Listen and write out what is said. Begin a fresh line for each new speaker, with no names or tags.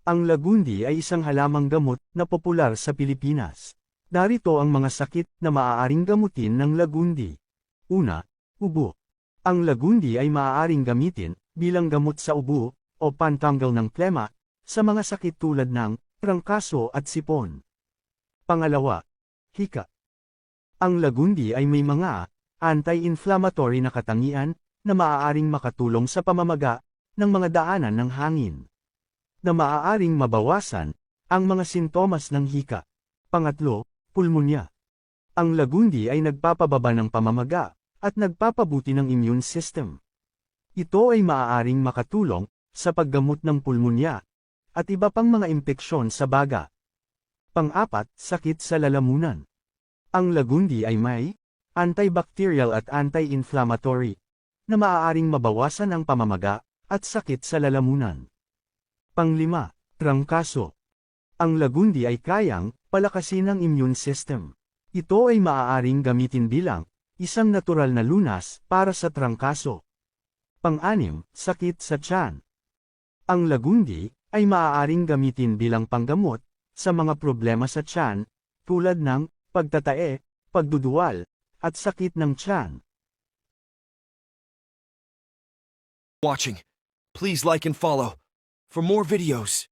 Ang lagundi ay isang halamang gamot na popular sa Pilipinas. Narito ang mga sakit na maaaring gamutin ng lagundi. Una, ubo. Ang lagundi ay maaaring gamitin bilang gamot sa ubo o pantanggal ng plema sa mga sakit tulad ng trangkaso at sipon. Pangalawa, hika. Ang lagundi ay may mga anti-inflammatory na katangian na maaaring makatulong sa pamamaga ng mga daanan ng hangin, na maaaring mabawasan ang mga sintomas ng hika. Pangatlo, pulmonya. Ang lagundi ay nagpapababa ng pamamaga at nagpapabuti ng immune system. Ito ay maaaring makatulong sa paggamot ng pulmonya at iba pang mga impeksyon sa baga. Pang-apat, sakit sa lalamunan. Ang lagundi ay may antibacterial at anti-inflammatory na maaaring mabawasan ang pamamaga at sakit sa lalamunan. Panglima, trangkaso. Ang lagundi ay kayang palakasin ang immune system. Ito ay maaaring gamitin bilang isang natural na lunas para sa trangkaso. Pang-anim, sakit sa tiyan. Ang lagundi ay maaaring gamitin bilang panggamot sa mga problema sa tiyan tulad ng pagtatae, pagduduwal, at sakit ng tiyan.
Watching. Please like and follow for more videos.